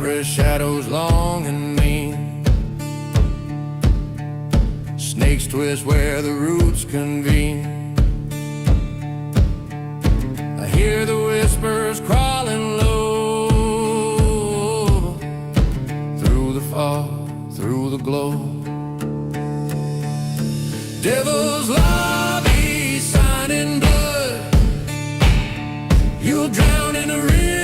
cypress shadows long and mean. Snakes twist where the roots convene. I hear the whispers crawling low through the fog, through the glow. Devil's lobby, sign in blood. You'll drown in a river